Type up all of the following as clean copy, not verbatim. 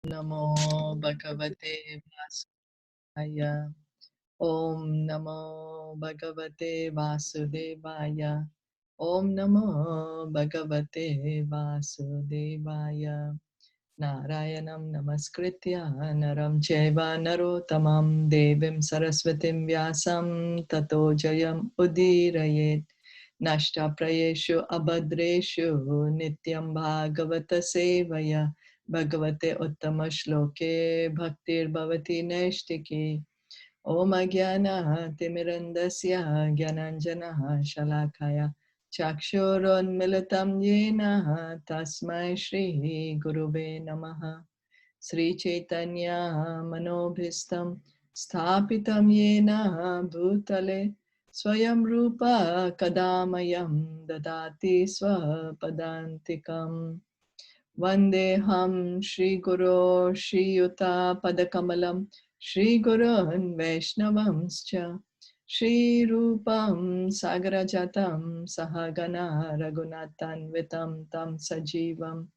Namo Bhagavate Vasudevaya. Om Namo Bhagavate Vasudevaya. Om Namo Bhagavate Vasudevaya. Narayanam Namaskritya Naram Chaiva Narottamam Devim Saraswatim Vyasam Tato Jayam Udirayet. Nashta Prayeshu Abhadreshu Nityam Bhagavata Sevaya Bhagavate Uttama Shloke Bhaktir Bhavati Neshtiki. Om Agyana Timirandasya Gyananjana Shalakaya Chakshurunmilitam Yena Tasmai Shri Gurube Namaha. Sri Caitanya Manobhistam Sthapitam Yena Bhutale Swayam Rupa Kadamayam Dadati Swapadantikam. Vandeham Shri Guru Shri Yuta Padakamalam Shri Gurun Vaishnavamscha Shri Rupam Sagarajatam Sahagana Raghunathanvitam Tam Sajivam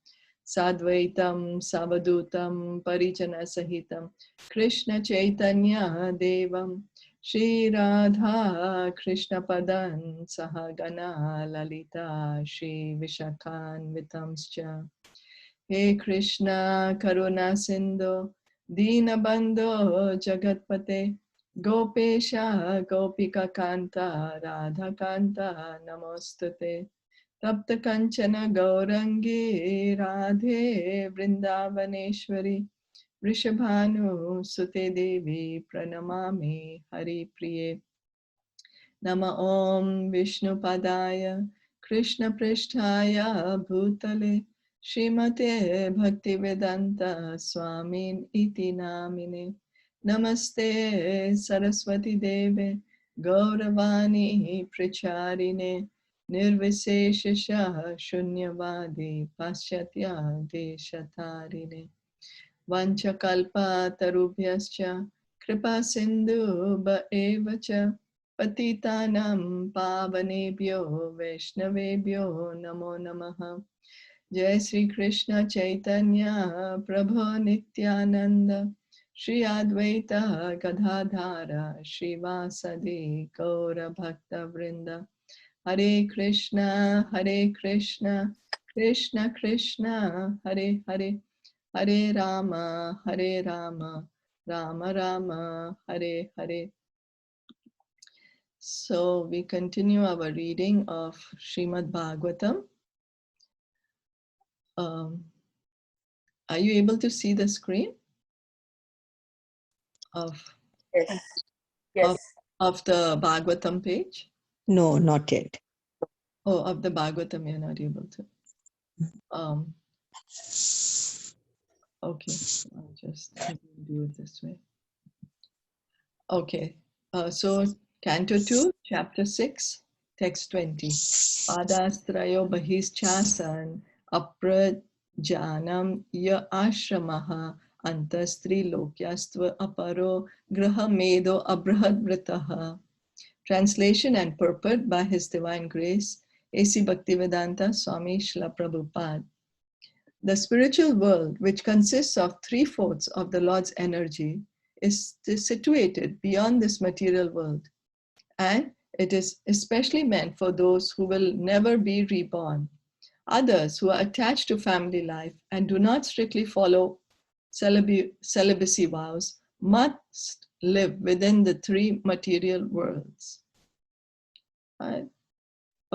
Sadvaitam Savadutam Parijana Sahitam Krishna Chaitanya Devam Shri Radha Krishna Padan Sahagana Lalita Shri Vishakhanvitamscha. He Krishna Karuna Sindhu Dinabandho Jagatpate Gopesha Gopika Kanta Radha Kanta Namostute Tapta Kanchana Gaurangi Radhe Vrindavaneshwari Vrishabhanu Sute Devi Pranamami Hari Priye Nama Om Vishnu Padaya Krishna Pristhaya Bhutale Srimate Bhaktivedanta Swamin Iti Namine Namaste Saraswati Deve Gauravani Pracharine Nirviseshasha Shunyavadi Paschatya Deshatarine Vanchakalpa Tarubhyascha Kripa Sindhu Evacha Patitanam Pavanebhyo Vaishnavebhyo Namo Namaha. Jai Sri Krishna Chaitanya Prabhu Nityananda Shri Advaita Gadadhara Shri Vasadi Gaura Bhakta Vrinda. Hare Krishna Krishna Krishna Hare Hare Hare Rama Rama Rama Hare Hare. So we continue our reading of Srimad Bhagavatam. Are you able to see the screen of Yes. of the Bhagavatam page? No, not yet. Oh, of the Bhagavatam you're not able to. Okay, I'll just do it this way. Okay, so Canto 2, Chapter 6, Text 20. Padastrayo bahishchasan aprajanam ya ashramaha antastri lokyastva aparo grahamedo abrahadvritaha. Translation and purport by His Divine Grace, A.C. Bhaktivedanta Swami Srila Prabhupada. The spiritual world, which consists of 3/4 of the Lord's energy, is situated beyond this material world, and it is especially meant for those who will never be reborn. Others who are attached to family life and do not strictly follow celibacy vows must live within the 3 material worlds. Oh,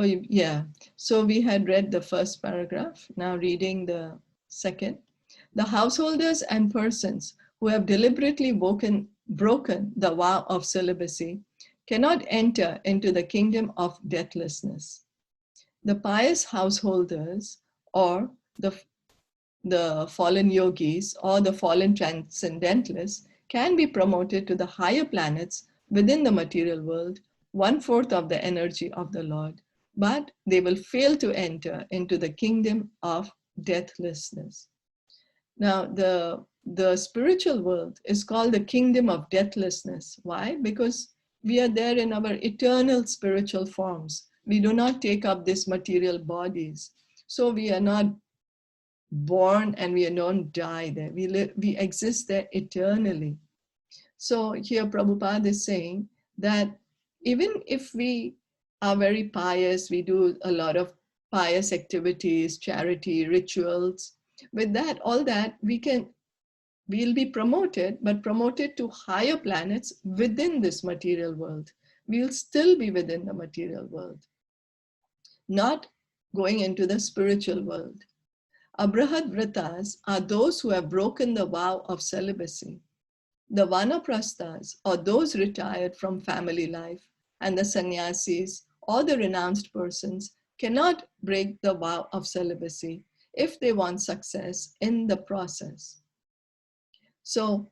yeah. So we had read the first paragraph, now reading the second. The householders and persons who have deliberately broken the vow of celibacy cannot enter into the kingdom of deathlessness. The pious householders, or the fallen yogis or the fallen transcendentalists, can be promoted to the higher planets within the material world, 1/4 of the energy of the Lord, but they will fail to enter into the kingdom of deathlessness. Now, the spiritual world is called the kingdom of deathlessness. Why? Because we are there in our eternal spiritual forms. We do not take up these material bodies. So we are not born and we don't die there. We exist there eternally. So here Prabhupada is saying that even if we are very pious, we do a lot of pious activities, charity, rituals, with that, all that, we'll be promoted, but promoted to higher planets within this material world. We'll still be within the material world, not going into the spiritual world. Abrahad Vratas are those who have broken the vow of celibacy. The Vanaprasthas, or those retired from family life, and the sannyasis, or the renounced persons, cannot break the vow of celibacy if they want success in the process. So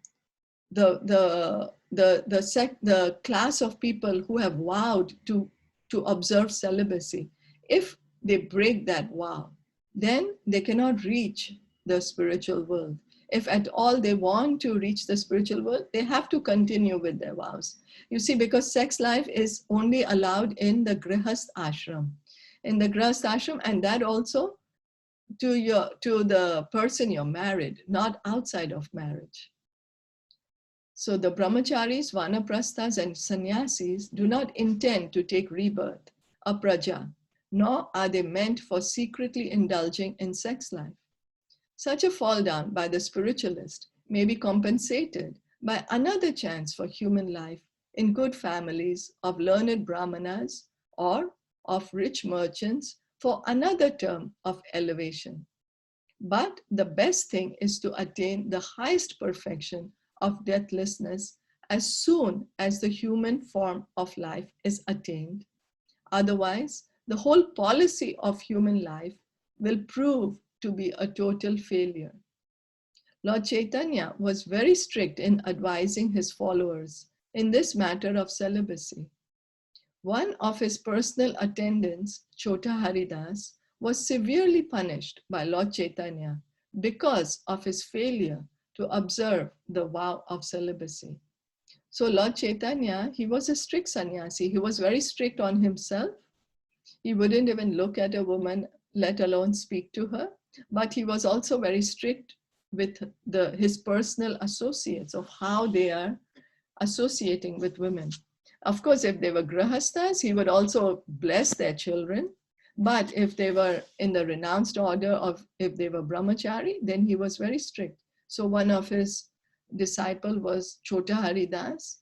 the class of people who have vowed to observe celibacy, if they break that vow, then they cannot reach the spiritual world. If at all they want to reach the spiritual world, they have to continue with their vows. You see, because sex life is only allowed in the grihast ashram. In the grihast ashram, and that also to the person you're married, not outside of marriage. So the brahmacharis, vanaprasthas, and sannyasis do not intend to take rebirth, a praja, nor are they meant for secretly indulging in sex life. Such a fall down by the spiritualist may be compensated by another chance for human life in good families of learned brahmanas or of rich merchants for another term of elevation. But the best thing is to attain the highest perfection of deathlessness as soon as the human form of life is attained. Otherwise, the whole policy of human life will prove to be a total failure. Lord Caitanya was very strict in advising his followers in this matter of celibacy. One of his personal attendants, Chota Haridas, was severely punished by Lord Caitanya because of his failure to observe the vow of celibacy. So Lord Caitanya, he was a strict sannyasi. He was very strict on himself. He wouldn't even look at a woman, let alone speak to her. But he was also very strict with his personal associates of how they are associating with women. Of course, if they were grahasthas, he would also bless their children. But if they were in the renounced order of, if they were brahmachari, then he was very strict. So one of his disciples was Chota Haridas,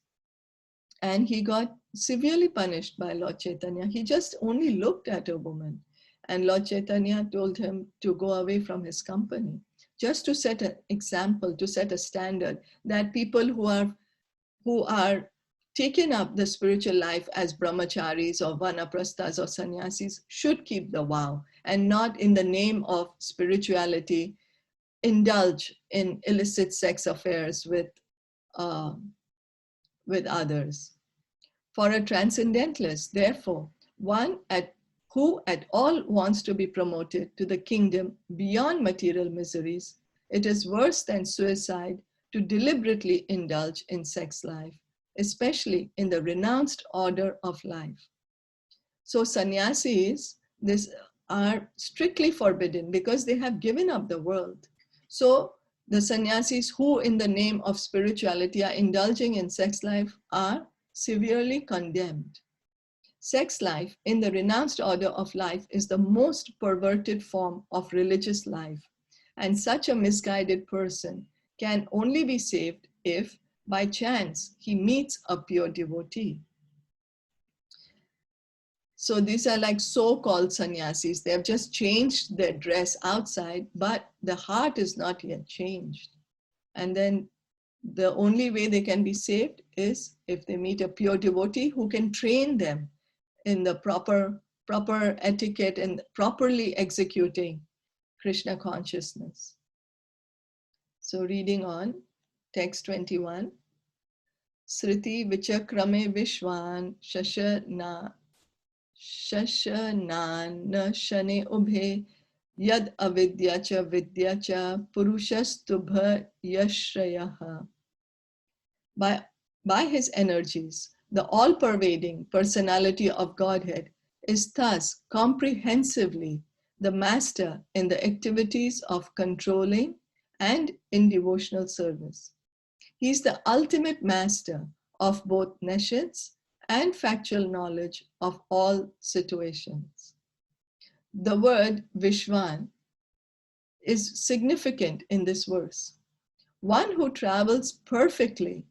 and he got severely punished by Lord Chaitanya. He just only looked at a woman, and Lord Chaitanya told him to go away from his company, just to set an example, to set a standard that people who are taken up the spiritual life as brahmacharis or vanaprasthas or sannyasis should keep the vow, and not in the name of spirituality indulge in illicit sex affairs with others. For a transcendentalist, therefore, one who at all wants to be promoted to the kingdom beyond material miseries, it is worse than suicide to deliberately indulge in sex life, especially in the renounced order of life. So sannyasis, are strictly forbidden because they have given up the world. So the sannyasis who in the name of spirituality are indulging in sex life are severely condemned. Sex life in the renounced order of life is the most perverted form of religious life, and such a misguided person can only be saved if, by chance, he meets a pure devotee. So these are like so-called sannyasis. They have just changed their dress outside, but the heart is not yet changed. And then the only way they can be saved is if they meet a pure devotee who can train them in the proper etiquette and properly executing Krishna consciousness. So reading on, text 21. Sriti vichakrame vishwan shashana shane ubhe yad avidya cha purushastubha yashrayaha. By his energies, the all-pervading personality of Godhead is thus comprehensively the master in the activities of controlling and in devotional service. He is the ultimate master of both nescience and factual knowledge of all situations. The word Vishwan is significant in this verse. One who travels perfectly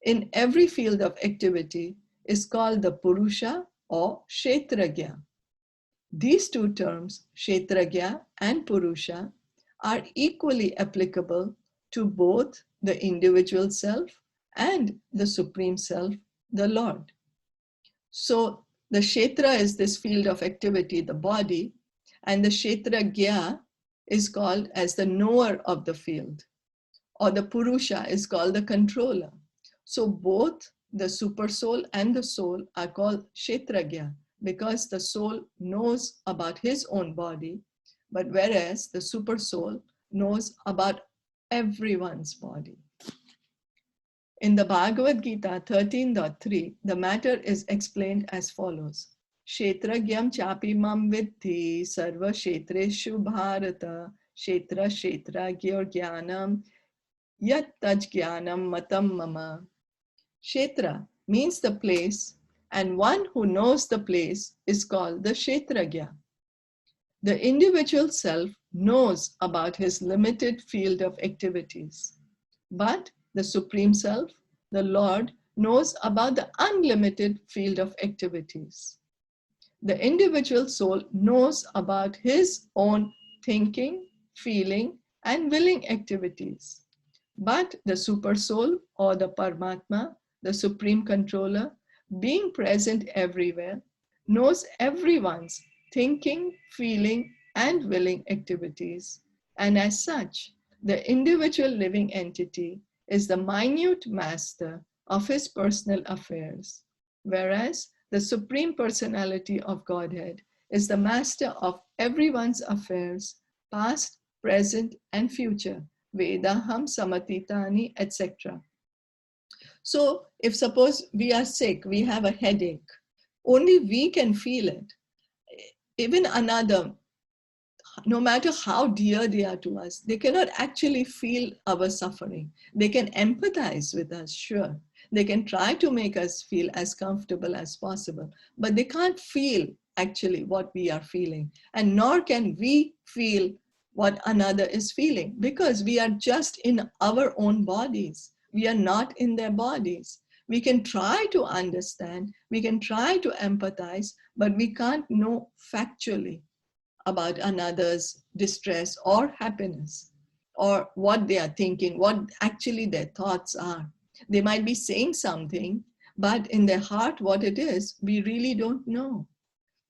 in every field of activity is called the Purusha or Kshetragya. These two terms, Kshetragya and Purusha, are equally applicable to both the individual self and the Supreme Self, the Lord. So the Kshetra is this field of activity, the body, and the Kshetragya is called as the knower of the field, or the Purusha is called the controller. So both the super soul and the soul are called Kshetragya because the soul knows about his own body, but whereas the super soul knows about everyone's body. In the Bhagavad Gita 13.3, the matter is explained as follows. Kshetragyam chapi mam vidhi sarva kshetreshu bharata kshetra kshetragyor jnanam yat taj jnanam matam mama. Kshetra means the place, and one who knows the place is called the Kshetragya. The individual self knows about his limited field of activities, but the Supreme Self, the Lord, knows about the unlimited field of activities. The individual soul knows about his own thinking, feeling, and willing activities. But the super soul or the Paramatma, the Supreme Controller, being present everywhere, knows everyone's thinking, feeling, and willing activities. And as such, the individual living entity is the minute master of his personal affairs, whereas the Supreme Personality of Godhead is the master of everyone's affairs, past, present, and future. Vedaham, Samatitani, etc. So, if suppose we are sick, we have a headache, only we can feel it. Even another, no matter how dear they are to us, they cannot actually feel our suffering. They can empathize with us, sure. They can try to make us feel as comfortable as possible, but they can't feel actually what we are feeling. And nor can we feel what another is feeling because we are just in our own bodies. We are not in their bodies. We can try to understand, we can try to empathize, but we can't know factually about another's distress or happiness, or what they are thinking, what actually their thoughts are. They might be saying something, but in their heart, what it is, we really don't know.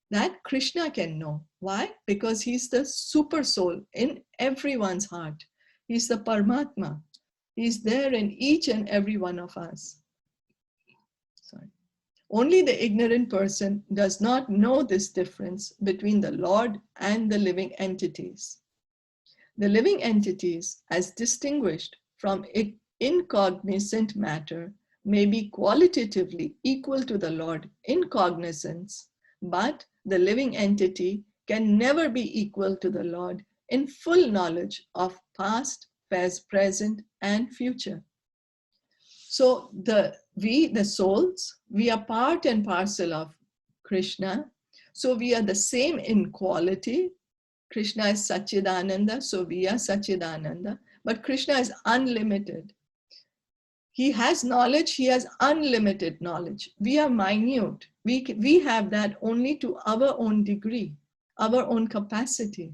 That Krishna can know. Why? Because he's the super soul in everyone's heart. He's the Paramatma. He's there in each and every one of us. Sorry. Only the ignorant person does not know this difference between the Lord and the living entities. The living entities, as distinguished from incognizant matter, may be qualitatively equal to the Lord in cognizance, but the living entity can never be equal to the Lord in full knowledge of past, present, and future. So we, the souls, we are part and parcel of Krishna. So we are the same in quality. Krishna is Satchidananda, so we are Satchidananda. But Krishna is unlimited. He has knowledge, he has unlimited knowledge. We are minute. We have that only to our own degree, our own capacity.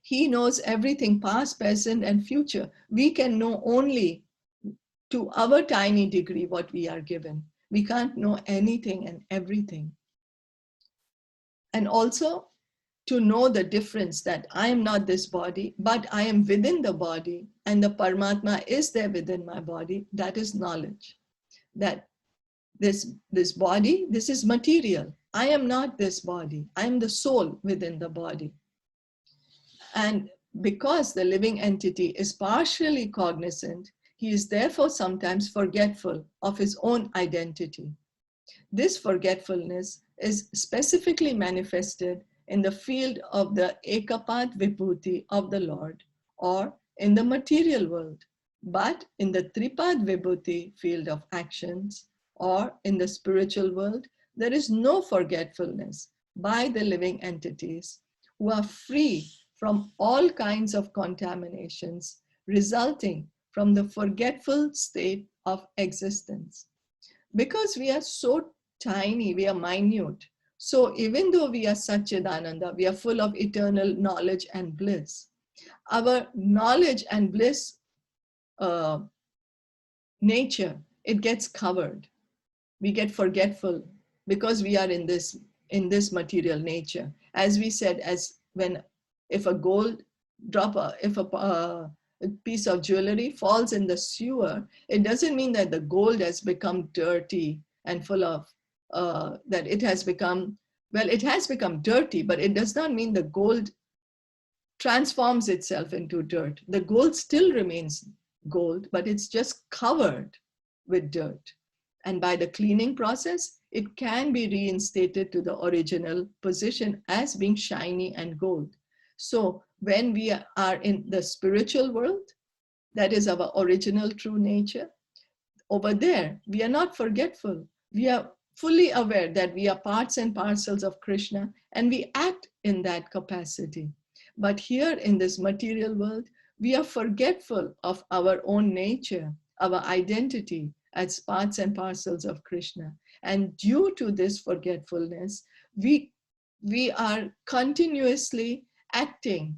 He knows everything, past, present, and future. We can know only to our tiny degree what we are given. We can't know anything and everything. And also to know the difference that I am not this body, but I am within the body and the Paramatma is there within my body. That is knowledge. That this body, this is material. I am not this body. I am the soul within the body. And because the living entity is partially cognizant, he is therefore sometimes forgetful of his own identity. This forgetfulness is specifically manifested in the field of the Ekapad Vibhuti of the Lord or in the material world, but in the Tripad Vibhuti field of actions or in the spiritual world, there is no forgetfulness by the living entities who are free from all kinds of contaminations resulting from the forgetful state of existence. Because we are so tiny, we are minute. So even though we are Satchidananda, we are full of eternal knowledge and bliss. Our knowledge and bliss nature, it gets covered. We get forgetful because we are in this material nature. As we said, if a gold drop, if a piece of jewelry falls in the sewer, it doesn't mean that the gold has become dirty and full of, that it has become, well, it has become dirty, but it does not mean the gold transforms itself into dirt. The gold still remains gold, but it's just covered with dirt. And by the cleaning process, it can be reinstated to the original position as being shiny and gold. So when we are in the spiritual world, that is our original true nature, over there, we are not forgetful. We are fully aware that we are parts and parcels of Krishna and we act in that capacity. But here in this material world, we are forgetful of our own nature, our identity as parts and parcels of Krishna. And due to this forgetfulness, we are continuously acting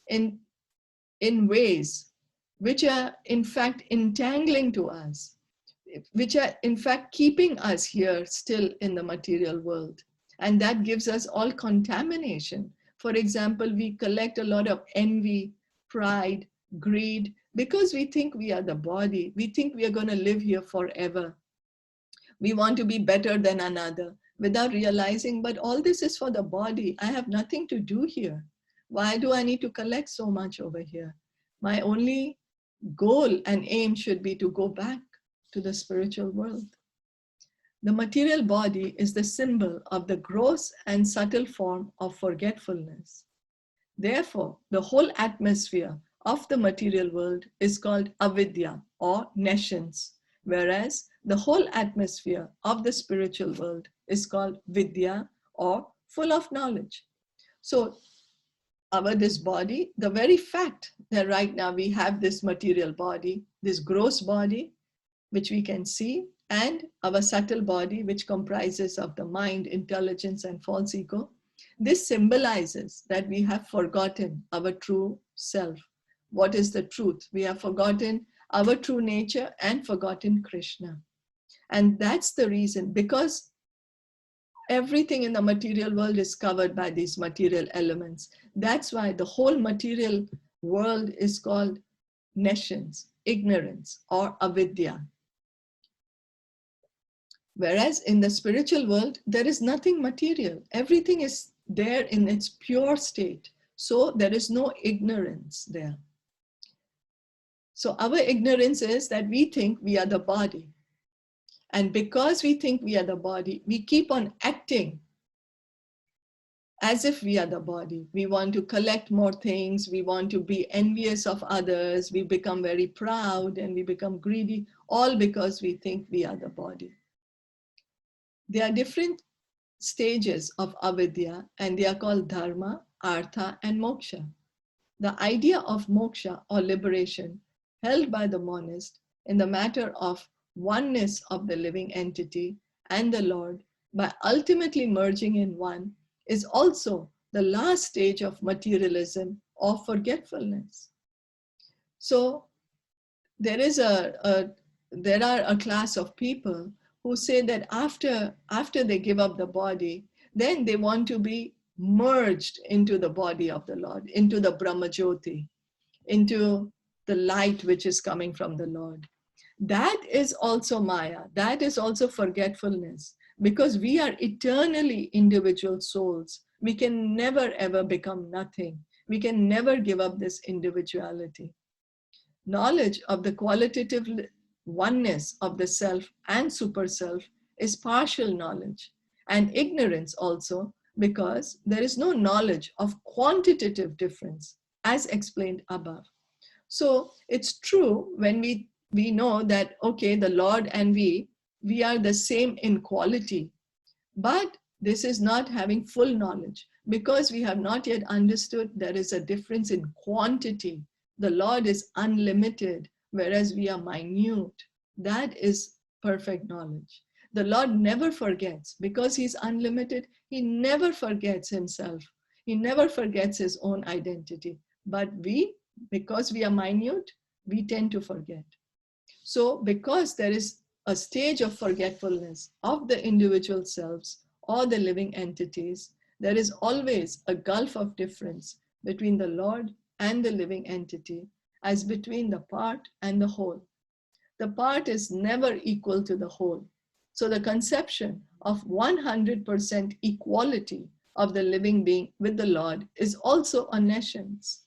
in ways which are in fact entangling to us, which are in fact keeping us here still in the material world. And that gives us all contamination. For example, we collect a lot of envy, pride, greed, because we think we are the body. We think we are going to live here forever. We want to be better than another without realizing, but all this is for the body. I have nothing to do here. Why do I need to collect so much over here? My only goal and aim should be to go back to the spiritual world. The material body is the symbol of the gross and subtle form of forgetfulness. Therefore, the whole atmosphere of the material world is called avidya or nescience, whereas the whole atmosphere of the spiritual world is called vidya or full of knowledge. So this body, the very fact that right now we have this material body, this gross body, which we can see, and our subtle body, which comprises of the mind, intelligence, and false ego, this symbolizes that we have forgotten our true self. What is the truth? We have forgotten our true nature and forgotten Krishna. And that's the reason, because everything in the material world is covered by these material elements. That's why the whole material world is called nescience, ignorance, or avidya. Whereas in the spiritual world, there is nothing material. Everything is there in its pure state. So there is no ignorance there. So our ignorance is that we think we are the body. And because we think we are the body, we keep on acting as if we are the body. We want to collect more things. We want to be envious of others. We become very proud and we become greedy, all because we think we are the body. There are different stages of avidya, and they are called dharma, artha, and moksha. The idea of moksha or liberation held by the monist in the matter of oneness of the living entity and the Lord by ultimately merging in one is also the last stage of materialism or forgetfulness. So there are a class of people who say that after they give up the body, then they want to be merged into the body of the Lord, into the Brahmajyoti, into the light which is coming from the Lord. That is also Maya. That is also forgetfulness, because we are eternally individual souls. We can never ever become nothing. We can never give up this individuality. Knowledge of the qualitative oneness of the self and super self is partial knowledge, and ignorance also because there is no knowledge of quantitative difference as explained above. So it's true when we know that, okay, the Lord and we are the same in quality, but this is not having full knowledge because we have not yet understood there is a difference in quantity. The Lord is unlimited, whereas we are minute. That is perfect knowledge. The Lord never forgets because he's unlimited. He never forgets himself. He never forgets his own identity. But we, because we are minute, we tend to forget. So because there is a stage of forgetfulness of the individual selves or the living entities, there is always a gulf of difference between the Lord and the living entity, as between the part and the whole. The part is never equal to the whole. So the conception of 100% equality of the living being with the Lord is also a nescience.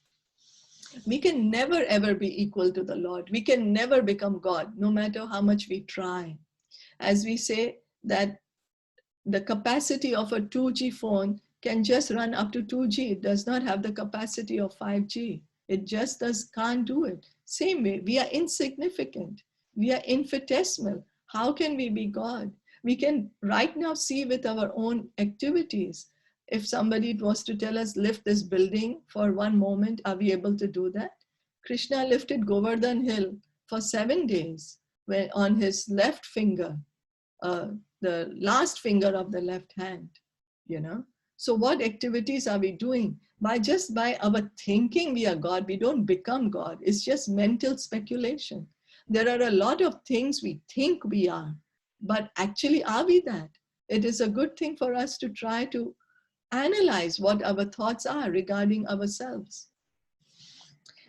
We can never ever be equal to the Lord. We can never become God, no matter how much we try. As we say that the capacity of a 2G phone can just run up to 2G. It does not have the capacity of 5G. It just can't do it. Same way, we are insignificant. We are infinitesimal. How can we be God? We can right now see with our own activities. If somebody was to tell us, lift this building for one moment, are we able to do that? Krishna lifted Govardhan Hill for 7 days when on his left finger, the last finger of the left hand, you know. So what activities are we doing? By our thinking we are God, we don't become God. It's just mental speculation. There are a lot of things we think we are, but actually are we that? It is a good thing for us to try to analyze what our thoughts are regarding ourselves.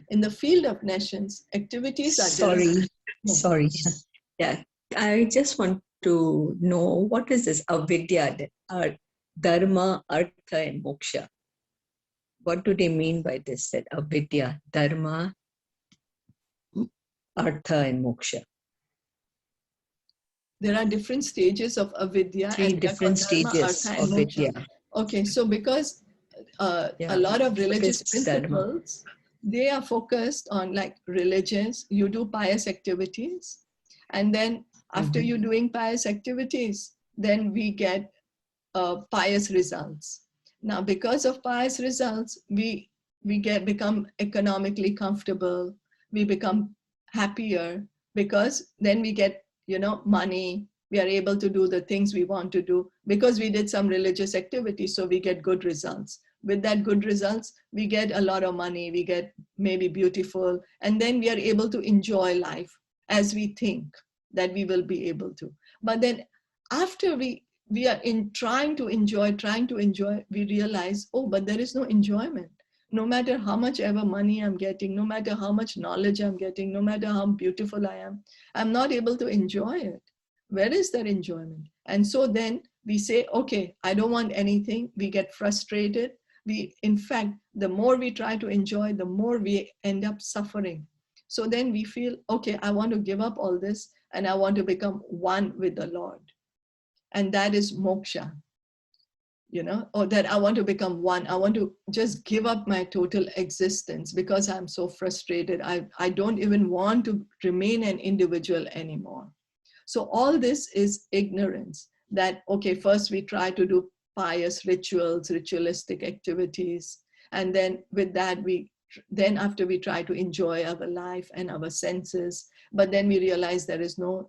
In the field of nations, activities are Sorry. Yeah, I just want to know what is this avidya, dharma, artha, and moksha. What do they mean by this? That avidya, dharma, artha, and moksha. There are different stages of avidya. Three and different dharma, stages artha, of and moksha. vidya. Okay, so because a lot of religious principles, they are focused on like religions. You do pious activities, and then after you doing pious activities, then we get pious results. Now, because of pious results, we become economically comfortable. We become happier because then we get, you know, money. We are able to do the things we want to do because we did some religious activity. So we get good results. With that good results, we get a lot of money. We get maybe beautiful, and then we are able to enjoy life as we think that we will be able to. But then after we are in trying to enjoy, we realize, oh, but there is no enjoyment. No matter how much ever money I'm getting, no matter how much knowledge I'm getting, no matter how beautiful I am, I'm not able to enjoy it. Where is that enjoyment? And so then we say, okay, I don't want anything. We get frustrated. In fact, the more we try to enjoy, the more we end up suffering. So then we feel, okay, I want to give up all this and I want to become one with the Lord. And that is moksha, you know, or that I want to become one. I want to just give up my total existence because I'm so frustrated. I don't even want to remain an individual anymore. So all this is ignorance that, okay, first we try to do pious rituals, ritualistic activities. And then with that, then after we try to enjoy our life and our senses, but then we realize there is no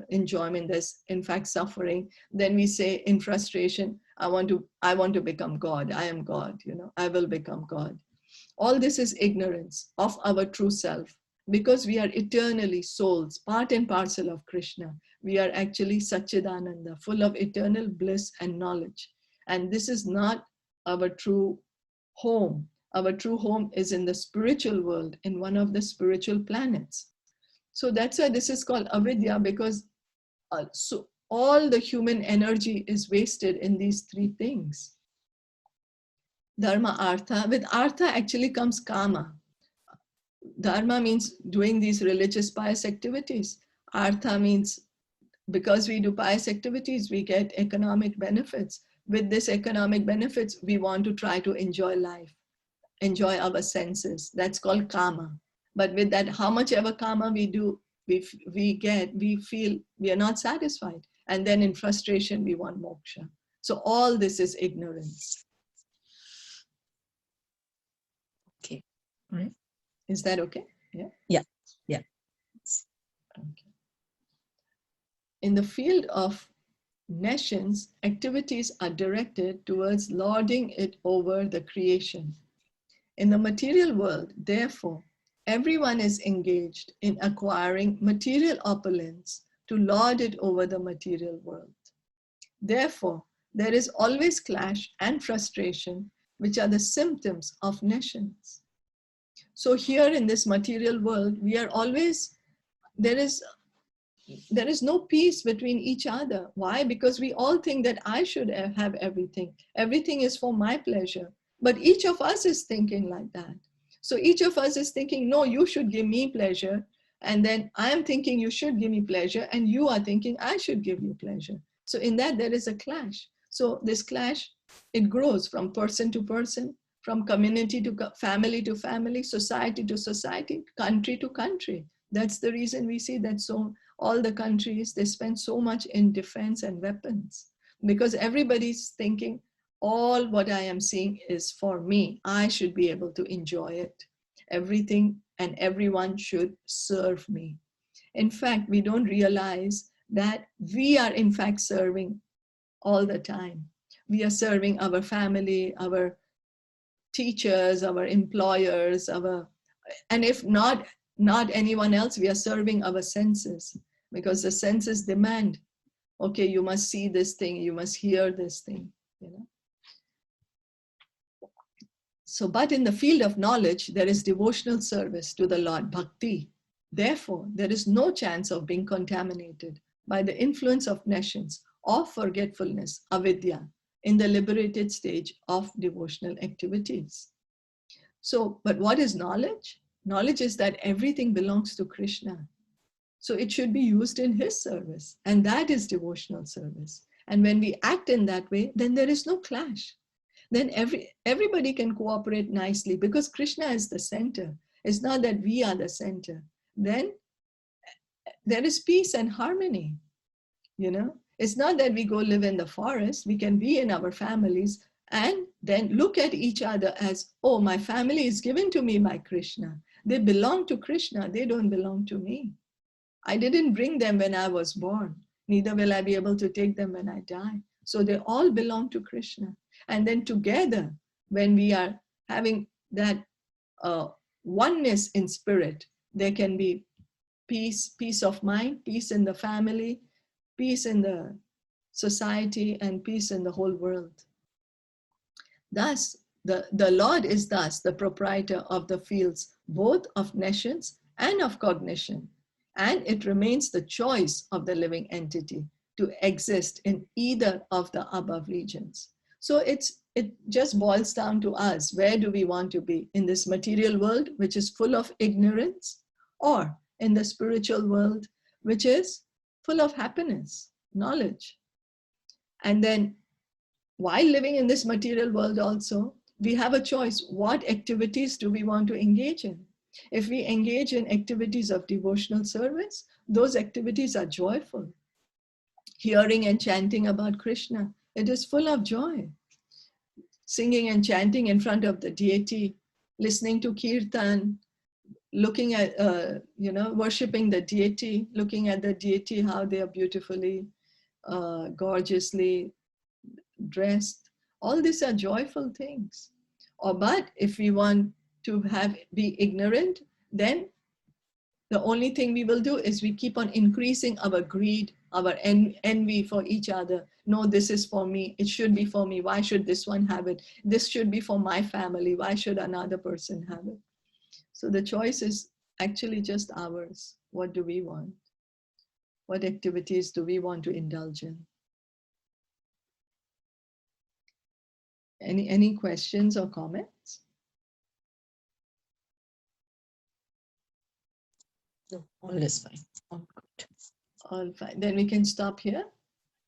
enjoyment, there's in fact suffering. Then we say in frustration, I want to become God. I am God, you know, I will become God. All this is ignorance of our true self, because we are eternally souls, part and parcel of Krishna. We are actually Satchidananda, full of eternal bliss and knowledge. And this is not our true home. Our true home is in the spiritual world, in one of the spiritual planets. So that's why this is called avidya, because so all the human energy is wasted in these three things. Dharma, artha. With artha actually comes kama. Dharma means doing these religious pious activities. Artha means because we do pious activities, we get economic benefits. with this economic benefits, we want to try to enjoy life, enjoy our senses. That's called karma. But with that, how much ever karma we do, we get, we feel we are not satisfied. And then in frustration, we want moksha. So all this is ignorance. Okay. All right. Is that okay? Yeah. Yeah. Yeah. Okay. In the field of nescience, activities are directed towards lording it over the creation. In the material world, therefore, everyone is engaged in acquiring material opulence to lord it over the material world. Therefore, there is always clash and frustration, which are the symptoms of nescience. So here in this material world, we are always, there is no peace between each other. Why? Because we all think that I should have everything. Everything is for my pleasure. But each of us is thinking like that. So each of us is thinking, no, you should give me pleasure. And then I am thinking you should give me pleasure. And you are thinking I should give you pleasure. So in that, there is a clash. So this clash, it grows from person to person, from community to family, society to society, country to country. That's the reason we see that so all the countries, they spend so much in defense and weapons, because everybody's thinking all what I am seeing is for me. I should be able to enjoy it. Everything and everyone should serve me. In fact, we don't realize that we are in fact serving all the time. We are serving our family, our teachers, our employers, and if not anyone else, we are serving our senses, because the senses demand, okay, you must see this thing, you must hear this thing, you know. So, but in the field of knowledge, there is devotional service to the Lord, bhakti. Therefore, there is no chance of being contaminated by the influence of nescience or forgetfulness, avidya, in the liberated stage of devotional activities. So, but what is knowledge? Knowledge is that everything belongs to Krishna. So it should be used in his service. And that is devotional service. And when we act in that way, then there is no clash. Then everybody can cooperate nicely, because Krishna is the center. It's not that we are the center. Then there is peace and harmony. You know, it's not that we go live in the forest. We can be in our families and then look at each other as, oh, my family is given to me by Krishna. They belong to Krishna. They don't belong to me. I didn't bring them when I was born. Neither will I be able to take them when I die. So they all belong to Krishna. And then together, when we are having that oneness in spirit, there can be peace of mind, peace in the family, peace in the society, and peace in the whole world. Thus, the Lord is thus the proprietor of the fields, both of nescience and of cognition. And it remains the choice of the living entity to exist in either of the above regions. So it just boils down to us. Where do we want to be? In this material world, which is full of ignorance, or in the spiritual world, which is full of happiness, knowledge? And then while living in this material world also, we have a choice. What activities do we want to engage in? If we engage in activities of devotional service, those activities are joyful. Hearing and chanting about Krishna, it is full of joy. Singing and chanting in front of the deity, listening to kirtan, looking at, worshipping the deity, looking at the deity, how they are beautifully, gorgeously dressed. All these are joyful things. But if we want to be ignorant, then the only thing we will do is we keep on increasing our greed, our envy for each other. No, this is for me. It should be for me. Why should this one have it? This should be for my family. Why should another person have it? So the choice is actually just ours. What do we want? What activities do we want to indulge in? Any questions or comments? No, all is fine. All good. All fine. Then we can stop here.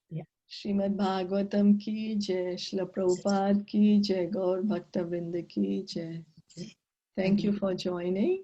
Yeah. Srimad Bhagavatam ki jai, Srila Prabhupada ki jai, Gaur Bhakta Vrinda ki jai. Thank you for joining.